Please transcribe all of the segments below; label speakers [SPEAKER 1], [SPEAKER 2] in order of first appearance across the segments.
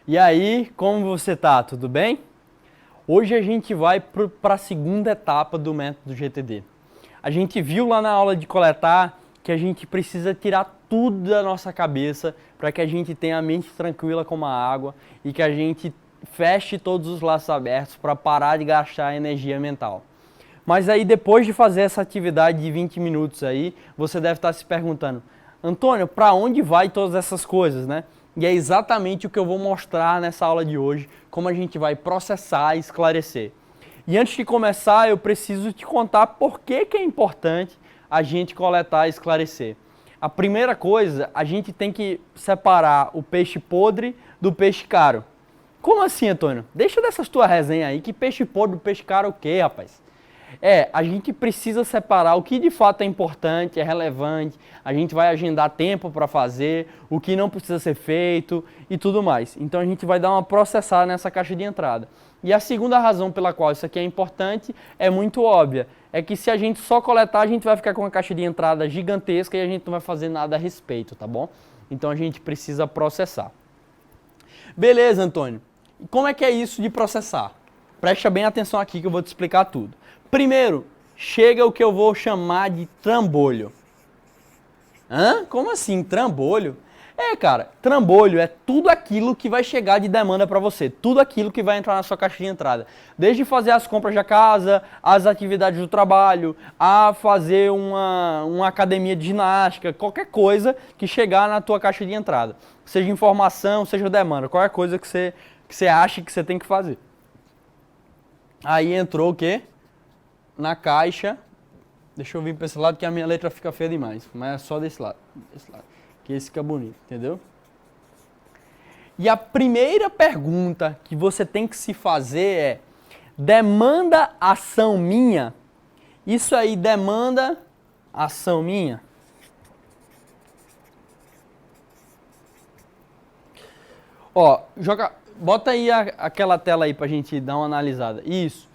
[SPEAKER 1] E aí, como você tá? Tudo bem? Hoje a gente vai para a segunda etapa do método GTD. A gente viu lá na aula de coletar que a gente precisa tirar tudo da nossa cabeça para que a gente tenha a mente tranquila como a água e que a gente feche todos os laços abertos para parar de gastar energia mental. Mas aí depois de fazer essa atividade de 20 minutos aí, você deve estar se perguntando: Antônio, para onde vai todas essas coisas, né? E é exatamente o que eu vou mostrar nessa aula de hoje, como a gente vai processar e esclarecer. E antes de começar, eu preciso te contar por que é importante a gente coletar e esclarecer. A primeira coisa, a gente tem que separar o peixe podre do peixe caro. Como assim, Antônio? Deixa dessas tuas resenhas aí, que peixe podre do peixe caro o quê, rapaz? A gente precisa separar o que de fato é importante, é relevante, a gente vai agendar tempo para fazer, o que não precisa ser feito e tudo mais. Então a gente vai dar uma processada nessa caixa de entrada. E a segunda razão pela qual isso aqui é importante é muito óbvia, é que se a gente só coletar, a gente vai ficar com uma caixa de entrada gigantesca e a gente não vai fazer nada a respeito, tá bom? Então a gente precisa processar. Beleza, Antônio. E como é que é isso de processar? Presta bem atenção aqui que eu vou te explicar tudo. Primeiro, chega o que eu vou chamar de trambolho. Hã? Como assim, trambolho? Cara, trambolho é tudo aquilo que vai chegar de demanda para você, tudo aquilo que vai entrar na sua caixa de entrada. Desde fazer as compras da casa, as atividades do trabalho, a fazer uma academia de ginástica, qualquer coisa que chegar na tua caixa de entrada. Seja informação, seja demanda, qualquer coisa que você acha que você tem que fazer. Aí entrou o quê? Na caixa, deixa eu vir para esse lado que a minha letra fica feia demais, mas é só desse lado, que esse fica bonito, entendeu? E a primeira pergunta que você tem que se fazer é: demanda ação minha? Isso aí demanda ação minha? Ó, bota aí aquela tela aí pra gente dar uma analisada. Isso.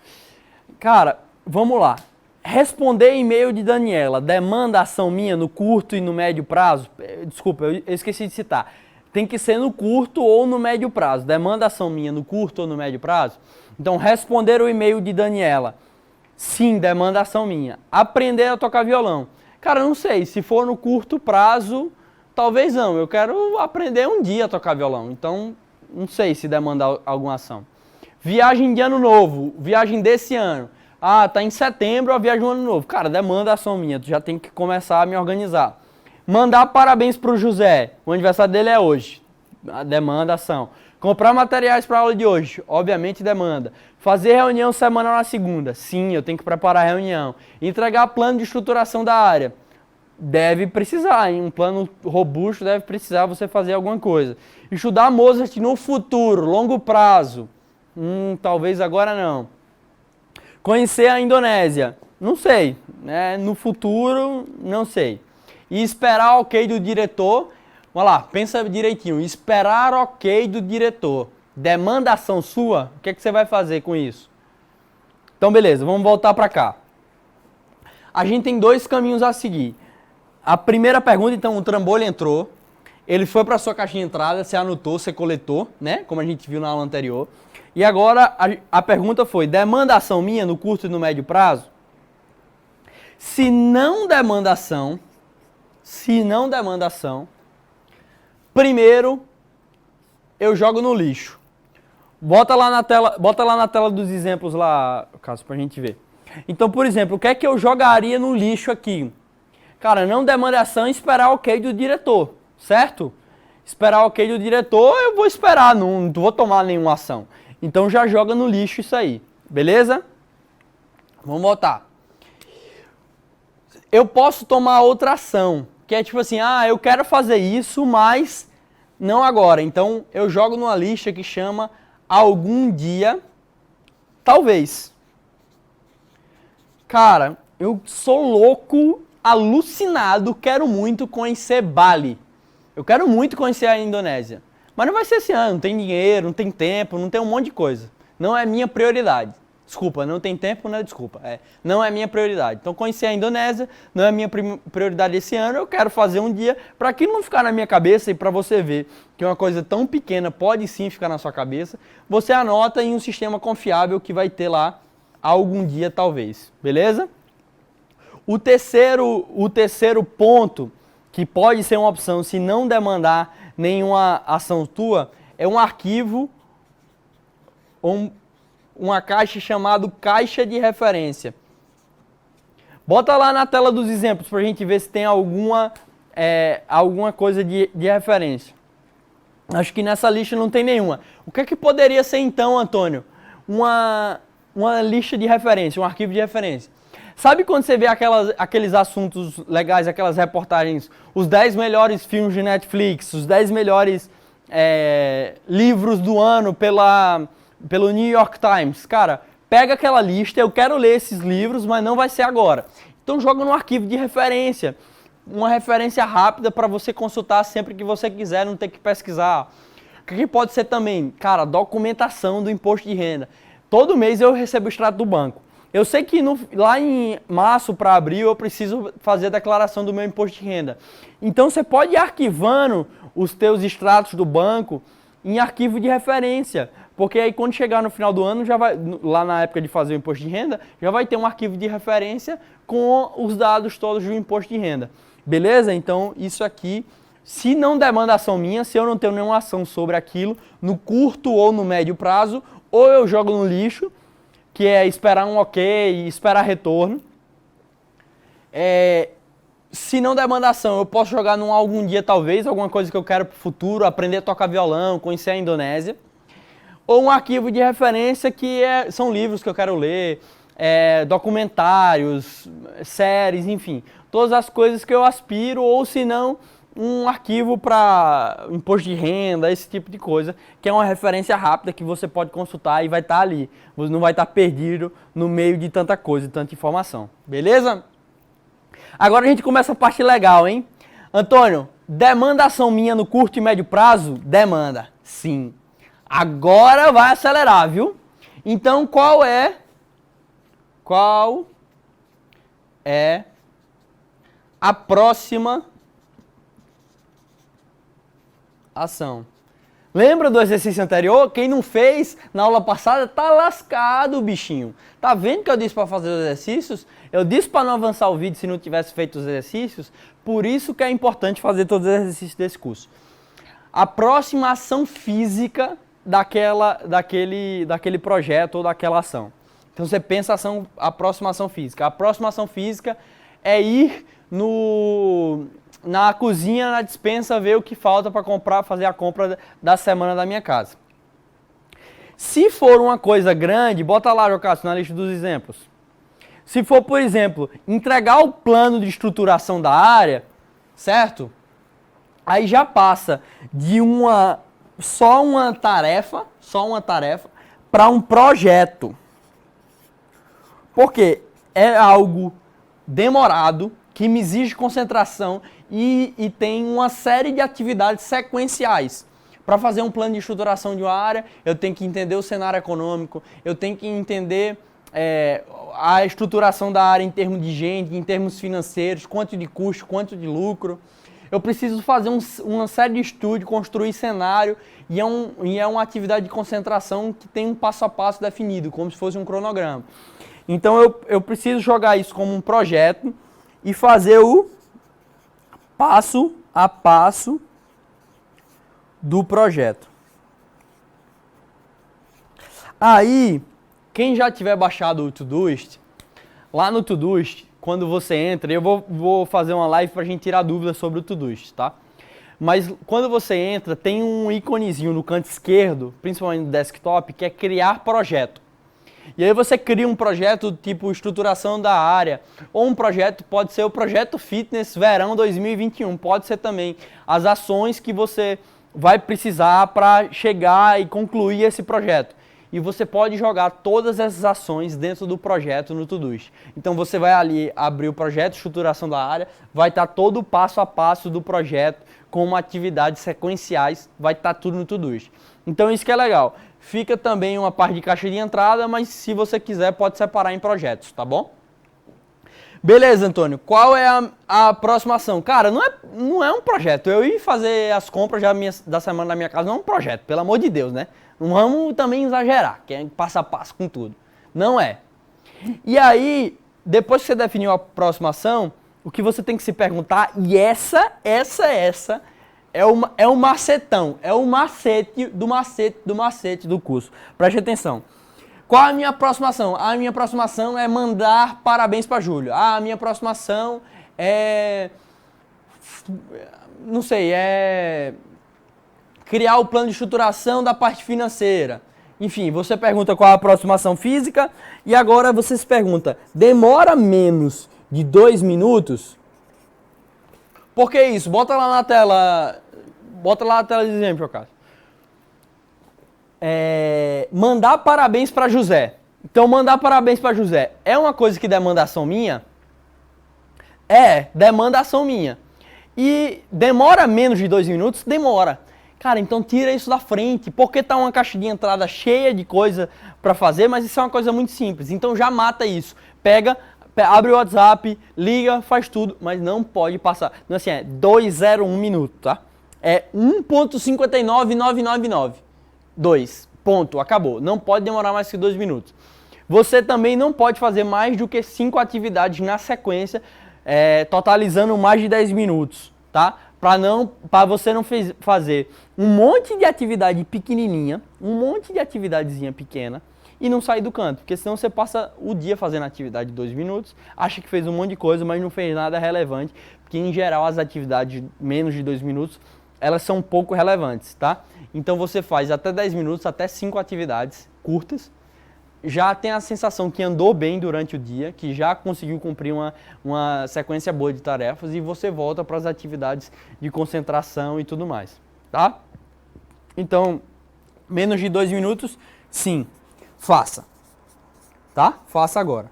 [SPEAKER 1] Cara, vamos lá. Responder e-mail de Daniela, demanda ação minha no curto e no médio prazo? Desculpa, eu esqueci de citar. Tem que ser no curto ou no médio prazo. Demanda ação minha no curto ou no médio prazo? Então, responder o e-mail de Daniela. Sim, demanda ação minha. Aprender a tocar violão. Cara, não sei, se for no curto prazo, talvez não. Eu quero aprender um dia a tocar violão. Então, não sei se demanda alguma ação. Viagem de ano novo, viagem desse ano. Tá em setembro a viagem do ano novo. Cara, demanda ação minha, tu já tem que começar a me organizar. Mandar parabéns pro José, o aniversário dele é hoje. Demanda ação. Comprar materiais para a aula de hoje, obviamente demanda. Fazer reunião semanal na segunda, sim, eu tenho que preparar a reunião. Entregar plano de estruturação da área, deve precisar, hein? Um plano robusto deve precisar você fazer alguma coisa. Estudar Mozart no futuro, longo prazo, talvez agora não. Conhecer a Indonésia, não sei, né? No futuro, não sei. E esperar ok do diretor, vamos lá, pensa direitinho, esperar ok do diretor, demanda ação sua, o que você vai fazer com isso? Então beleza, vamos voltar para cá. A gente tem dois caminhos a seguir. A primeira pergunta, então, o trambolho entrou, ele foi para sua caixinha de entrada, você anotou, você coletou, né? Como a gente viu na aula anterior. E agora a pergunta foi: demanda ação minha no curto e no médio prazo? Se não demanda ação, primeiro eu jogo no lixo. Bota lá na tela dos exemplos lá, caso pra gente ver. Então, por exemplo, o que é que eu jogaria no lixo aqui? Cara, não demanda ação e esperar ok do diretor, certo? Esperar ok do diretor, eu vou esperar, não vou tomar nenhuma ação. Então já joga no lixo isso aí, beleza? Vamos voltar. Eu posso tomar outra ação, que é tipo assim, eu quero fazer isso, mas não agora. Então eu jogo numa lista que chama algum dia, talvez. Cara, eu sou louco, alucinado, quero muito conhecer Bali. Eu quero muito conhecer a Indonésia. Mas não vai ser esse ano, não tem dinheiro, não tem tempo, não tem um monte de coisa. Não é minha prioridade. Desculpa, não tem tempo, não é desculpa. Não é minha prioridade. Então, conhecer a Indonésia não é minha prioridade esse ano. Eu quero fazer um dia para aquilo não ficar na minha cabeça e para você ver que uma coisa tão pequena pode sim ficar na sua cabeça. Você anota em um sistema confiável que vai ter lá algum dia, talvez. Beleza? O terceiro ponto, que pode ser uma opção se não demandar nenhuma ação tua, é um arquivo ou uma caixa chamada caixa de referência. Bota lá na tela dos exemplos para a gente ver se tem alguma coisa de referência. Acho que nessa lista não tem nenhuma. O que é que poderia ser então, Antônio? Uma lista de referência, um arquivo de referência. Sabe quando você vê aqueles assuntos legais, aquelas reportagens, os 10 melhores filmes de Netflix, os 10 melhores livros do ano pelo New York Times? Cara, pega aquela lista, eu quero ler esses livros, mas não vai ser agora. Então joga no arquivo de referência, uma referência rápida para você consultar sempre que você quiser, não ter que pesquisar. O que pode ser também? Cara, documentação do imposto de renda. Todo mês eu recebo o extrato do banco. Eu sei que lá em março para abril eu preciso fazer a declaração do meu imposto de renda. Então você pode ir arquivando os teus extratos do banco em arquivo de referência. Porque aí quando chegar no final do ano, já vai, lá na época de fazer o imposto de renda, já vai ter um arquivo de referência com os dados todos do imposto de renda. Beleza? Então isso aqui, se não demanda ação minha, se eu não tenho nenhuma ação sobre aquilo, no curto ou no médio prazo, ou eu jogo no lixo, que é esperar um ok e esperar retorno. Se não demanda ação, eu posso jogar num algum dia talvez, alguma coisa que eu quero para o futuro, aprender a tocar violão, conhecer a Indonésia. Ou um arquivo de referência que são livros que eu quero ler, documentários, séries, enfim. Todas as coisas que eu aspiro, ou se não, um arquivo para imposto de renda, esse tipo de coisa, que é uma referência rápida que você pode consultar e vai estar ali. Você não vai estar perdido no meio de tanta coisa, de tanta informação. Beleza? Agora a gente começa a parte legal, hein? Antônio, demanda ação minha no curto e médio prazo? Demanda, sim. Agora vai acelerar, viu? Então, qual é a próxima ação? Lembra do exercício anterior? Quem não fez na aula passada tá lascado, bichinho. Tá vendo que eu disse para fazer os exercícios? Eu disse para não avançar o vídeo se não tivesse feito os exercícios. Por isso que é importante fazer todos os exercícios desse curso. A próxima ação física daquele projeto ou daquela ação. Então você pensa a próxima ação física. A próxima ação física é ir na cozinha, na despensa, ver o que falta para comprar, fazer a compra da semana da minha casa. Se for uma coisa grande, bota lá, Jocássio, na lista dos exemplos. Se for, por exemplo, entregar o plano de estruturação da área, certo? Aí já passa de só uma tarefa para um projeto. Porque é algo demorado, que me exige concentração e tem uma série de atividades sequenciais. Para fazer um plano de estruturação de uma área, eu tenho que entender o cenário econômico, eu tenho que entender a estruturação da área em termos de gente, em termos financeiros, quanto de custo, quanto de lucro. Eu preciso fazer uma série de estudos, construir cenário, e é uma atividade de concentração que tem um passo a passo definido, como se fosse um cronograma. Então eu preciso jogar isso como um projeto e fazer o passo a passo do projeto. Aí, quem já tiver baixado o Todoist, lá no Todoist, quando você entra, eu vou fazer uma live pra gente tirar dúvidas sobre o Todoist, tá? Mas quando você entra, tem um íconezinho no canto esquerdo, principalmente no desktop, que é criar projeto. E aí você cria um projeto tipo estruturação da área, ou um projeto, pode ser o projeto Fitness Verão 2021, pode ser também as ações que você vai precisar para chegar e concluir esse projeto. e você pode jogar todas essas ações dentro do projeto no Todoist. Então você vai ali abrir o projeto, estruturação da área, vai estar todo o passo a passo do projeto, como atividades sequenciais, vai estar tudo no Todoist. Então isso que é legal. Fica também uma parte de caixa de entrada, mas se você quiser pode separar em projetos, tá bom? Beleza, Antônio. Qual é a próxima ação? Cara, não é um projeto. Eu ir fazer as compras da semana na minha casa não é um projeto, pelo amor de Deus, né? Não vamos também exagerar, que é passo a passo com tudo. Não é. E aí, depois que você definiu a próxima ação, o que você tem que se perguntar, e essa é o macetão, é o macete do curso. Preste atenção. Qual a minha próxima ação? A minha próxima ação é mandar parabéns para Júlio. A minha próxima ação é... não sei, é... criar o plano de estruturação da parte financeira. Enfim, você pergunta qual a próxima ação física e agora você se pergunta, demora menos de 2 minutos? Por que isso? Bota lá na tela de exemplo, Cássio. Mandar parabéns para José. Então, mandar parabéns para José é uma coisa que demanda ação minha? Demanda ação minha. E demora menos de 2 minutos? Demora. Cara, então tira isso da frente, porque tá uma caixa de entrada cheia de coisa para fazer, mas isso é uma coisa muito simples. Então já mata isso. Abre o WhatsApp, liga, faz tudo, mas não pode passar. Não é assim, é 201 minuto, tá? É 1.59999. 2. Ponto. Acabou. Não pode demorar mais que 2 minutos. Você também não pode fazer mais do que 5 atividades na sequência, totalizando mais de 10 minutos, tá? Para você não fazer um monte de atividade pequenininha, um monte de atividadezinha pequena e não sair do canto, porque senão você passa o dia fazendo atividade de 2 minutos, acha que fez um monte de coisa, mas não fez nada relevante, porque em geral as atividades de menos de 2 minutos elas são pouco relevantes, tá? Então você faz até 10 minutos, até 5 atividades curtas, já tem a sensação que andou bem durante o dia, que já conseguiu cumprir uma sequência boa de tarefas e você volta para as atividades de concentração e tudo mais, tá? Então, menos de 2 minutos, sim, faça, tá? Faça agora.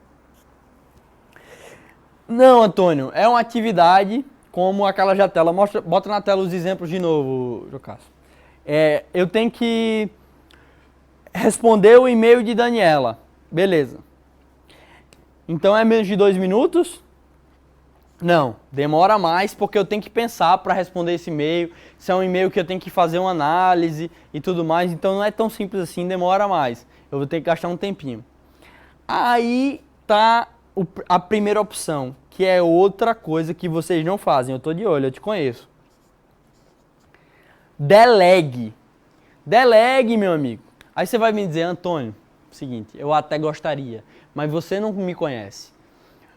[SPEAKER 1] Não, Antônio, é uma atividade... como aquela já tela. Bota na tela os exemplos de novo, Jocássio. Eu tenho que responder o e-mail de Daniela. Beleza. Então é menos de 2 minutos? Não, demora mais porque eu tenho que pensar para responder esse e-mail. Se é um e-mail que eu tenho que fazer uma análise e tudo mais, então não é tão simples assim, demora mais. Eu vou ter que gastar um tempinho. Aí tá a primeira opção, que é outra coisa que vocês não fazem. Eu tô de olho, eu te conheço. Delegue. Delegue, meu amigo. Aí você vai me dizer, Antônio, seguinte, eu até gostaria, mas você não me conhece.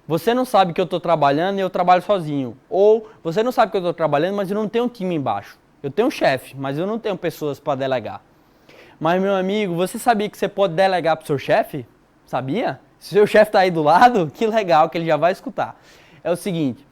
[SPEAKER 1] Você não sabe que eu estou trabalhando e eu trabalho sozinho. Ou você não sabe que eu estou trabalhando, mas eu não tenho um time embaixo. Eu tenho um chefe, mas eu não tenho pessoas para delegar. Mas, meu amigo, você sabia que você pode delegar para o seu chefe? Sabia? Se o seu chefe está aí do lado, que legal, que ele já vai escutar. É o seguinte,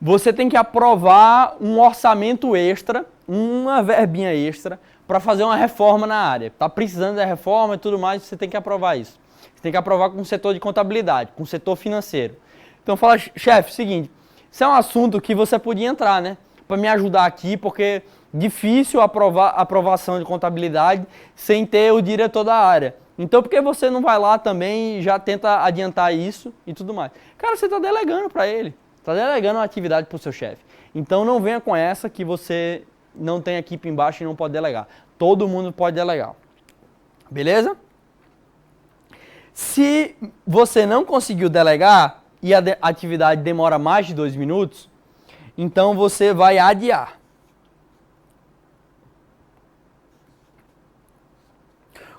[SPEAKER 1] você tem que aprovar um orçamento extra, uma verbinha extra, para fazer uma reforma na área. Está precisando da reforma e tudo mais, você tem que aprovar isso. Você tem que aprovar com o setor de contabilidade, com o setor financeiro. Então fala, chefe, seguinte, isso é um assunto que você podia entrar, né? Para me ajudar aqui, porque difícil aprovar aprovação de contabilidade sem ter o diretor da área. Então por que você não vai lá também e já tenta adiantar isso e tudo mais? Cara, você está delegando para ele. Está delegando uma atividade para o seu chefe. Então não venha com essa que você não tem equipe embaixo e não pode delegar. Todo mundo pode delegar. Beleza? Se você não conseguiu delegar e a atividade demora mais de 2 minutos, então você vai adiar.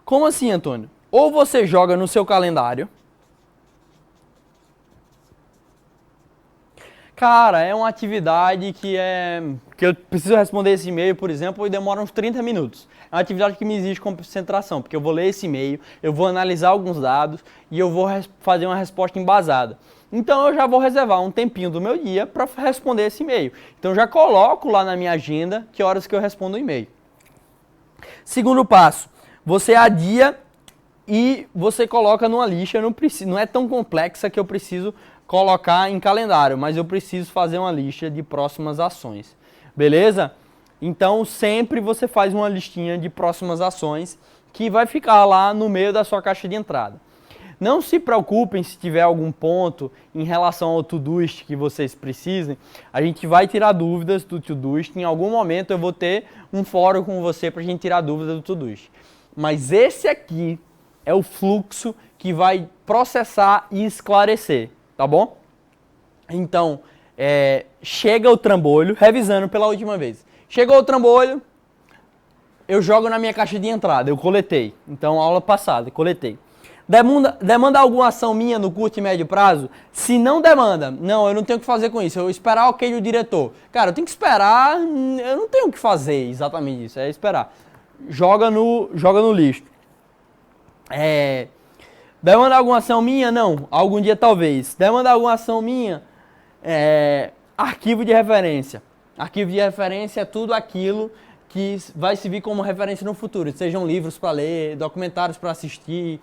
[SPEAKER 1] Como assim, Antônio? Ou você joga no seu calendário. Cara, é uma atividade que eu preciso responder esse e-mail, por exemplo, e demora uns 30 minutos. É uma atividade que me exige concentração, porque eu vou ler esse e-mail, eu vou analisar alguns dados e eu vou fazer uma resposta embasada. Então eu já vou reservar um tempinho do meu dia para responder esse e-mail. Então eu já coloco lá na minha agenda que horas que eu respondo o e-mail. Segundo passo, você adia e você coloca numa lista. Não é tão complexa que eu preciso colocar em calendário, mas eu preciso fazer uma lista de próximas ações. Beleza? Então sempre você faz uma listinha de próximas ações que vai ficar lá no meio da sua caixa de entrada. Não se preocupem se tiver algum ponto em relação ao Todoist que vocês precisem. A gente vai tirar dúvidas do Todoist. Em algum momento eu vou ter um fórum com você para a gente tirar dúvidas do Todoist. Mas esse aqui é o fluxo que vai processar e esclarecer, tá bom? Então, chega o trambolho, revisando pela última vez. Chegou o trambolho, eu jogo na minha caixa de entrada, eu coletei. Então, aula passada, coletei. Demanda alguma ação minha no curto e médio prazo? Se não demanda, não, eu não tenho o que fazer com isso. Eu esperar o ok do diretor. Cara, eu tenho que esperar, eu não tenho o que fazer exatamente isso, é esperar. Joga no lixo. Demanda alguma ação minha? Não, algum dia talvez. Demanda alguma ação minha? Arquivo de referência. Arquivo de referência é tudo aquilo que vai servir como referência no futuro. Sejam livros para ler, documentários para assistir,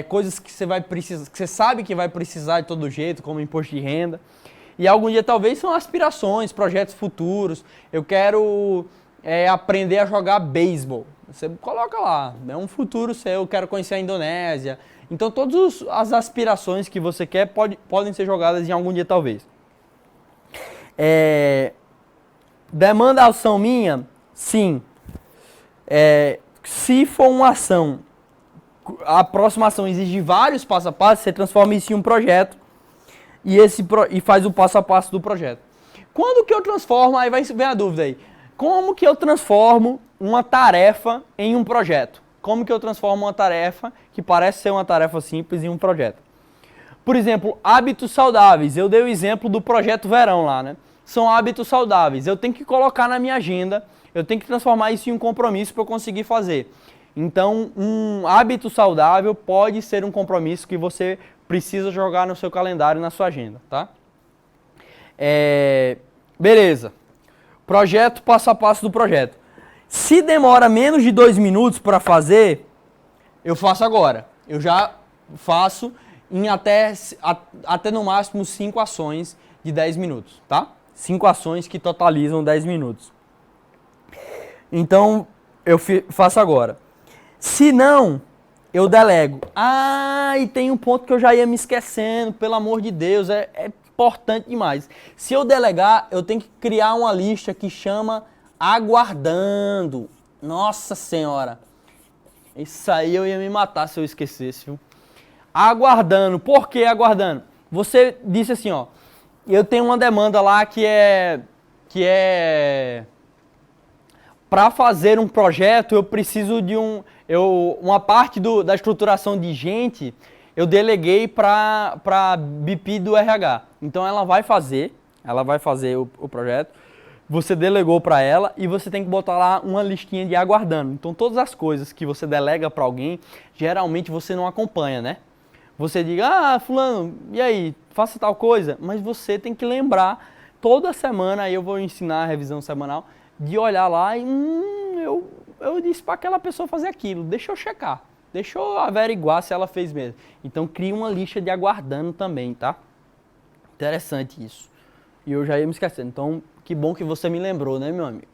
[SPEAKER 1] coisas que você vai precisar, que você sabe que vai precisar de todo jeito, como imposto de renda. E algum dia talvez são aspirações, projetos futuros. Eu quero aprender a jogar beisebol. Você coloca lá, é um futuro seu, eu quero conhecer a Indonésia. Então todas as aspirações que você quer podem ser jogadas em algum dia talvez. Demanda ação minha? Sim. Se for uma ação, a próxima ação exige vários passo a passo, você transforma isso em um projeto e faz o passo a passo do projeto. Quando que eu transformo, aí vai ver a dúvida aí, como que eu transformo uma tarefa em um projeto? Como que eu transformo uma tarefa que parece ser uma tarefa simples em um projeto? Por exemplo, hábitos saudáveis. Eu dei o exemplo do projeto verão lá, né? São hábitos saudáveis. Eu tenho que colocar na minha agenda, eu tenho que transformar isso em um compromisso para eu conseguir fazer. Então, um hábito saudável pode ser um compromisso que você precisa jogar no seu calendário e na sua agenda, tá? Beleza. Projeto, passo a passo do projeto. Se demora menos de 2 minutos para fazer, eu faço agora. Eu já faço em até no máximo 5 ações de 10 minutos, tá? 5 ações que totalizam 10 minutos. Então, eu faço agora. Se não, eu delego. E tem um ponto que eu já ia me esquecendo, pelo amor de Deus, é importante demais. Se eu delegar, eu tenho que criar uma lista que chama aguardando. Nossa Senhora, isso aí eu ia me matar se eu esquecesse, viu? Aguardando. Por que aguardando? Você disse assim, ó, eu tenho uma demanda lá que é para fazer um projeto, eu preciso de uma parte da estruturação de gente, eu deleguei para a BP do RH. Então ela vai fazer o projeto, você delegou para ela e você tem que botar lá uma listinha de aguardando. Então todas as coisas que você delega para alguém, geralmente você não acompanha, né? Você diga, fulano, e aí, faça tal coisa, mas você tem que lembrar toda semana, aí eu vou ensinar a revisão semanal, de olhar lá e eu disse para aquela pessoa fazer aquilo, deixa eu checar, deixa eu averiguar se ela fez mesmo. Então cria uma lista de aguardando também, tá? Interessante isso. E eu já ia me esquecendo, então que bom que você me lembrou, né, meu amigo?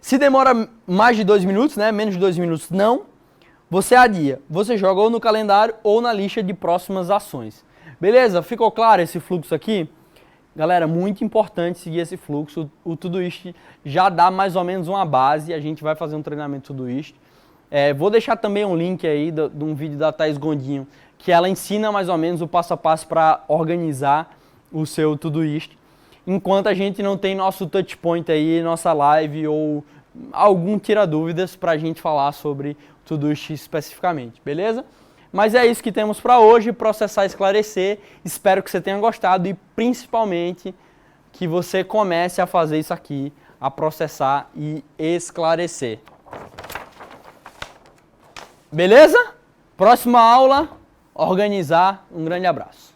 [SPEAKER 1] Se demora mais de 2 minutos, né, menos de 2 minutos, não, você adia, você joga ou no calendário ou na lista de próximas ações. Beleza? Ficou claro esse fluxo aqui? Galera, muito importante seguir esse fluxo. O Todoist já dá mais ou menos uma base. A gente vai fazer um treinamento Todoist. Vou deixar também um link aí de um vídeo da Thaís Gondinho, que ela ensina mais ou menos o passo a passo para organizar o seu Todoist. Enquanto a gente não tem nosso touchpoint aí, nossa live ou algum tira-dúvidas para a gente falar sobre Todoist especificamente, beleza? Mas é isso que temos para hoje, processar e esclarecer. Espero que você tenha gostado e principalmente que você comece a fazer isso aqui, a processar e esclarecer. Beleza? Próxima aula, organizar. Um grande abraço.